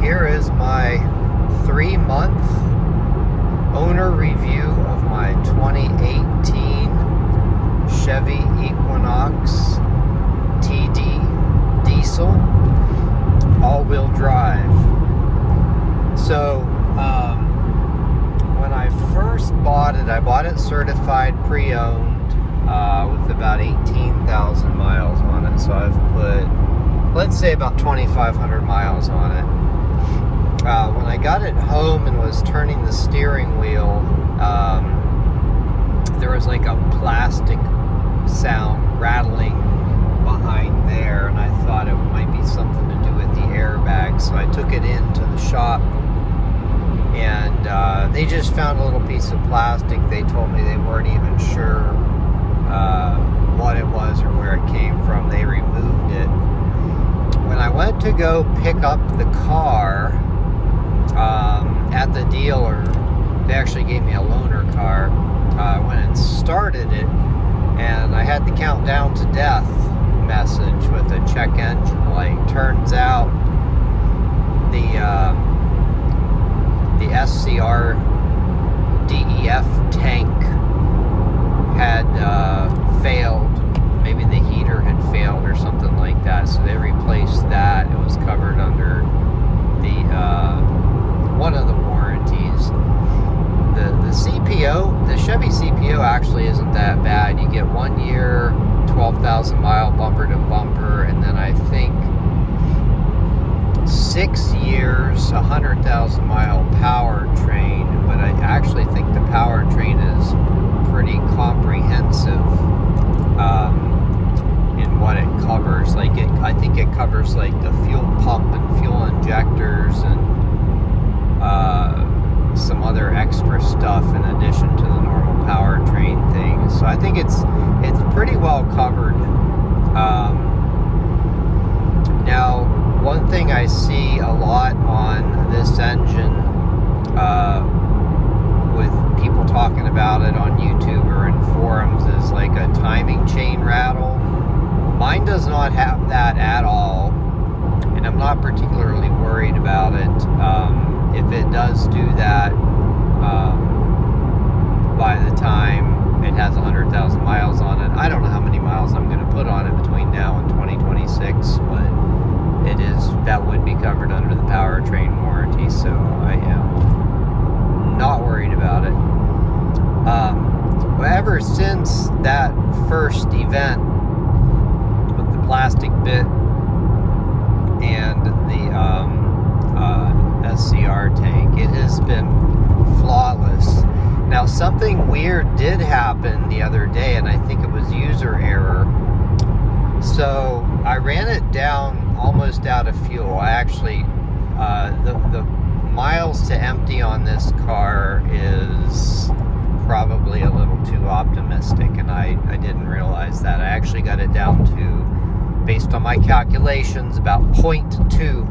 here is my 3-month owner review of my 2018 Chevy Equinox TD diesel all-wheel drive. So when I first bought it, I bought it certified pre-owned with about 18,000 miles on it. So I've put, let's say, about 2,500 miles on it. When I got it home and was turning the steering wheel, there was like a plastic sound rattling behind there, and I thought it might be something to do with the airbag. So I took it into the shop, and they just found a little piece of plastic. They told me they weren't even sure what it was or where it came from. They removed it. When I went to go pick up the car at the dealer, they actually gave me a loaner car. I went and started it, and I had the countdown to death message with a check engine light. Turns out the SCR DEF tank had failed. Maybe the heater had failed or something like that, so they replaced that. It was covered under the one of the warranties. The CPO, the Chevy CPO actually isn't that bad. You get 1 year, 12,000 mile bumper to bumper, and then I think 6 years, 100,000 mile powertrain. But I actually think the powertrain is pretty comprehensive in what it covers. Like I think it covers like the fuel pump and fuel injectors and some other extra stuff in addition to the normal powertrain things. So I think it's pretty well covered. Now, one thing I see a lot on this engine, with people talking about it on YouTube or in forums, is like a timing chain rattle. Mine does not have that at all, and I'm not particularly worried about it. If it does do that, by the time it has 100,000 miles on it, I don't know how many miles I'm going to put on it between now and 2026, but that would be covered under the powertrain warranty, so I am not worried about it. Ever since that first event with the plastic bit and the SCR tank, it has been flawless. Now, something weird did happen the other day, and I think it was user error. So I ran it down almost out of fuel. I actually, the miles to empty on this car is probably a little too optimistic, and I didn't realize that. I actually got it down to, based on my calculations, about 0.2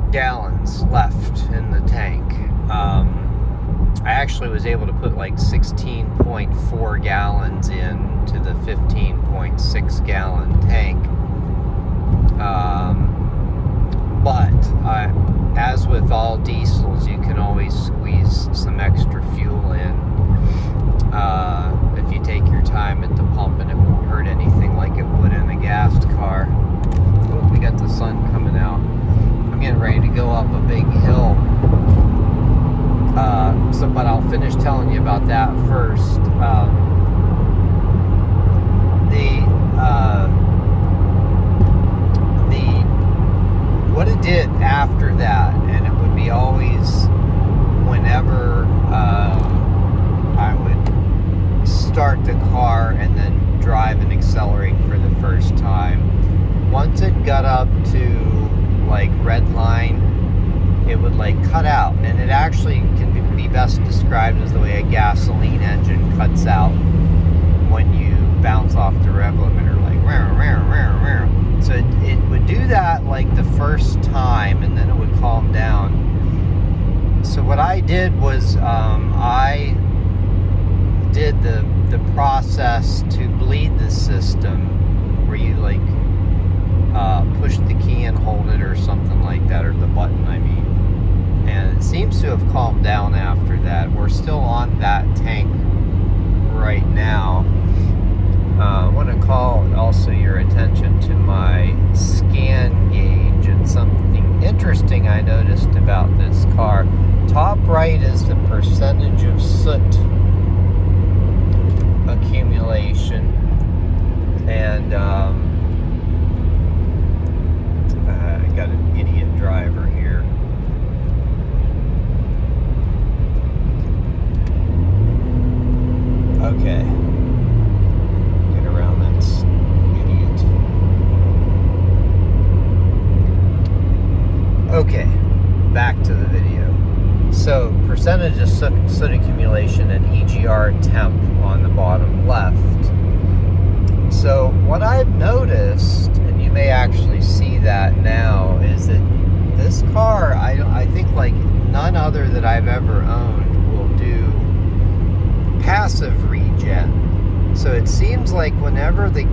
gallons left in the tank. I actually was able to put like 16.4 gallons into the 15.6 gallon tank. But as with all diesels, you can always squeeze some extra fuel in if you take your time at the pump, and it won't hurt anything like it would in a gassed car. Oh, we got the sun coming out. I'm getting ready to go up a big hill. But I'll finish telling you about that first. What it did after that, and it would be always whenever I would start the car and then drive and accelerate for the first time. Once it got up to like red line, it would like cut out, and it actually can be best described as the way a gasoline engine cuts out when you bounce off the rev limiter, like rah, rah, rah, rah. So it would do that like the first time, and then it would calm down. So what I did was I did the process to bleed the system, where you like push the key and hold it or something like that, or the button, I have calmed down after that. We're still on that tank right now. I want to call also your attention to my scan gauge and something interesting I noticed about this car. Top right is the percentage of soot accumulation, and I got an idiot driver here. Okay. Get around that idiot. Okay, back to the video. So, percentage of soot accumulation and EGR temp on the bottom left. So, what I've noticed, and you may actually see that now, is that this car, I think like none other that I've ever owned, will do passive regen. So it seems like whenever the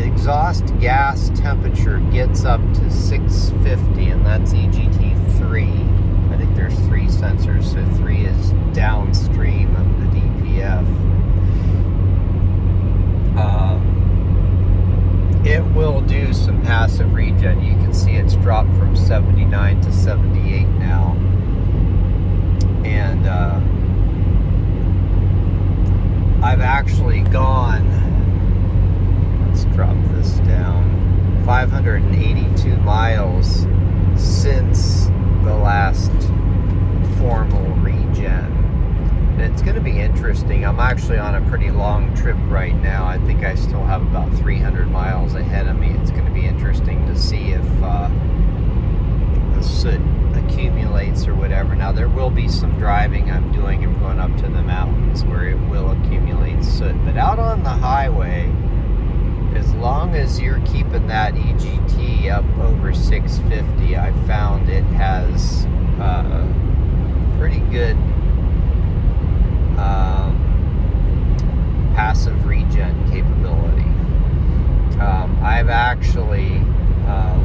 exhaust gas temperature gets up to 650, and that's EGT3. I think there's 3 sensors, so 3 is downstream of the DPF. It will do some passive regen. You can see it's dropped from 79 to 78 now. And I've actually gone, let's drop this down, 582 miles since the last formal regen. And it's going to be interesting. I'm actually on a pretty long trip right now. I think I still have about 300 miles ahead of me. It's going to be interesting to see if the soot accumulates or whatever. Now, there will be some driving I'm doing. I'm going up to the mountains where it will accumulate soot. But out on the highway, as long as you're keeping that EGT up over 650, I found it has pretty good passive regen capability. I've actually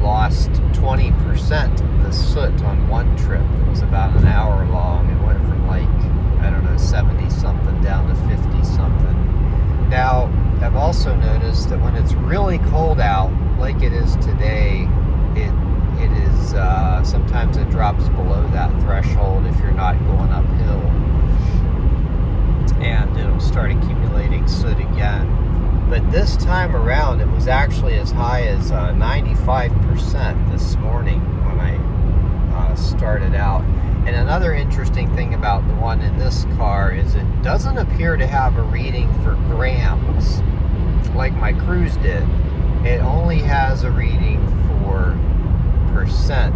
lost 20% of the soot on one trip. It was about an hour long. It went from like, I don't know, 70 something down to 50 something. Now, I've also noticed that when it's really cold out, like it is today, it is sometimes it drops below that threshold if you're not going uphill, and it'll start accumulating soot again. But this time around, it was actually as high as 95% this morning when I started out. And another interesting thing about the one in this car is it doesn't appear to have a reading for grams like my Cruise did. It only has a reading for percent,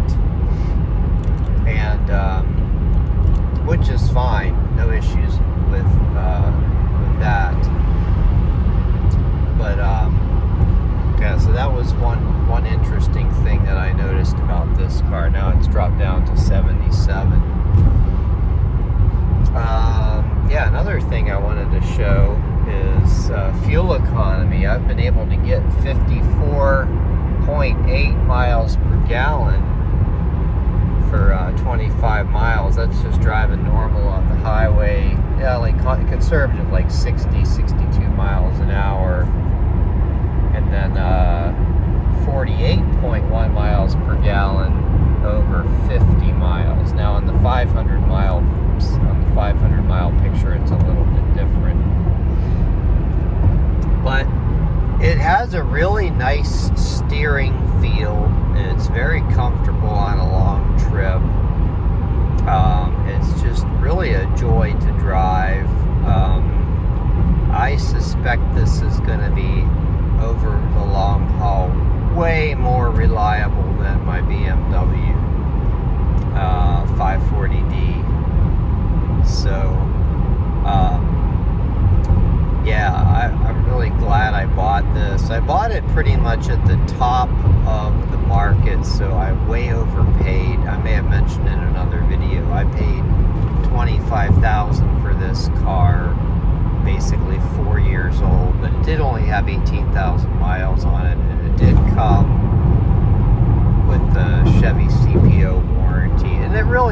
and which is fine. No issues with that. But yeah, so that was one interesting thing that I noticed about this car. Now it's dropped down to 77. Yeah, another thing I wanted to show is fuel economy. I've been able to get 54.8 miles per gallon for 25 miles. That's just driving normal on the highway. Yeah, like conservative, like 60, 62 miles an hour. And then 48.1 miles per gallon over 50 miles. Now on the 500 mile picture, it's a little bit different. But it has a really nice steering feel, and it's very comfortable on a long trip. It's just really a joy to drive. I suspect this is going to be, over the long haul, way more reliable than my BMW 540D. So, yeah, I'm really glad I bought this. I bought it pretty much at the top of the market, so I way overpaid. I may have mentioned in another video, I paid $25,000 for this car, basically 4 years old, but it did only have 18,000 miles on it, and it did come with the Chevy CPO warranty.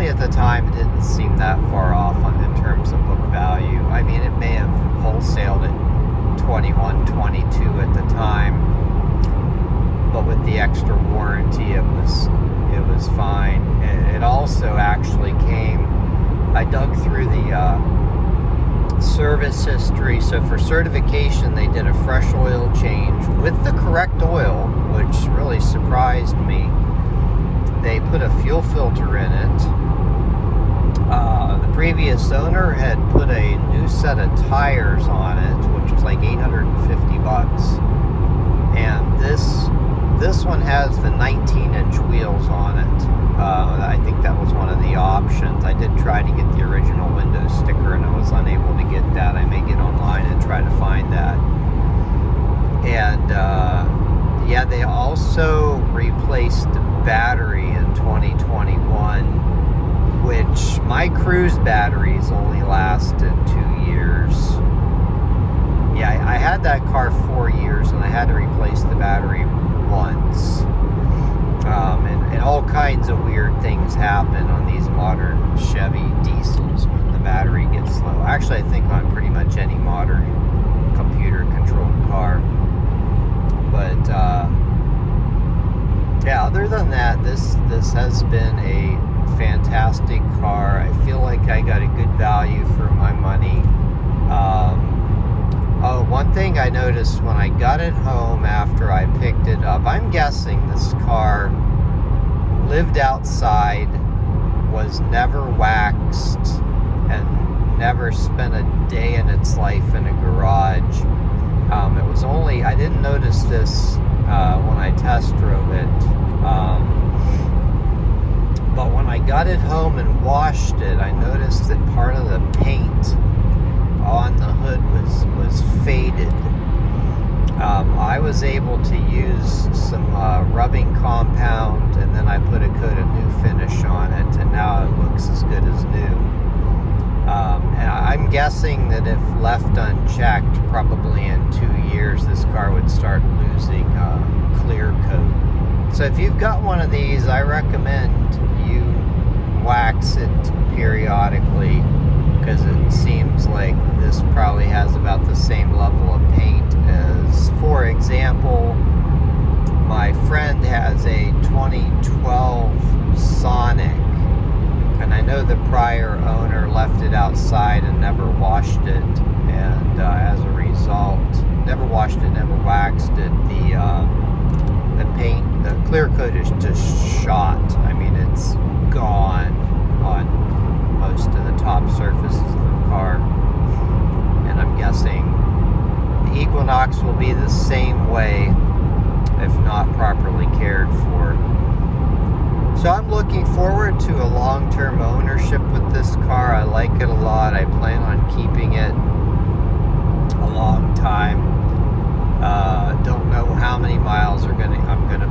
Honestly, at the time, it didn't seem that far off in terms of book value. I mean, it may have wholesaled at 21, 22 at the time, but with the extra warranty, it was fine. It also actually came. I dug through the service history. So for certification, they did a fresh oil change with the correct oil, which really surprised me. They put a fuel filter in it. The previous owner had put a new set of tires on it, which was like $850. And this one has the 19-inch wheels on it. I think that was one of the options. I did try to get the original window sticker, and I was unable to get that. I may get online and try to find that. And yeah, they also replaced the battery in 2021, which my cruise batteries only lasted 2 years. Yeah, I had that car 4 years, and I had to replace the battery once. And all kinds of weird things happen on these modern Chevy diesels when the battery gets low. Actually, I think on pretty much any modern computer-controlled car. But yeah, other than that, this has been a fantastic car. I feel like I got a good value for my money. Oh, one thing I noticed when I got it home after I picked it up, I'm guessing this car lived outside, was never waxed, and never spent a day in its life in a garage. It was only, I didn't notice this when I test drove it, but when I got it home and washed it, I noticed that part of the paint on the hood was faded. I was able to use some rubbing compound, and then I put a coat of new finish on it, and now it looks as good as new. And I'm guessing that if left unchecked, probably in 2 years, this car would start losing clear coat. So if you've got one of these, I recommend you wax it periodically, because it seems like this probably has about the same level of paint as, for example, my friend has a 2012 Sonic, and I know the prior owner left it outside and never washed it, and as a result, never washed it, never waxed it, the paint, the clear coat is just shot. I mean, it's gone on most of the top surfaces of the car, and I'm guessing the Equinox will be the same way if not properly cared for. So I'm looking forward to a long-term ownership with this car. I like it a lot. I plan on keeping it a long time. Don't know how many miles I'm gonna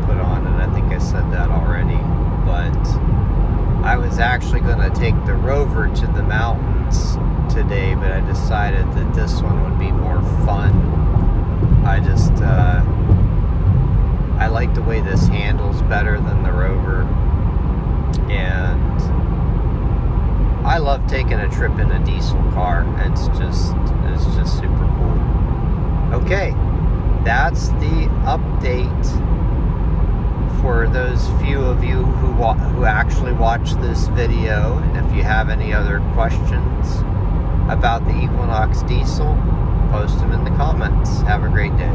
put on it. I think I said that already, but I was actually going to take the Rover to the mountains today, but I decided that this one would be more fun. I like the way this handles better than the Rover, and I love taking a trip in a diesel car. It's just super cool. Okay, that's the update for those few of you who actually watch this video. And if you have any other questions about the Equinox diesel, post them in the comments. Have a great day.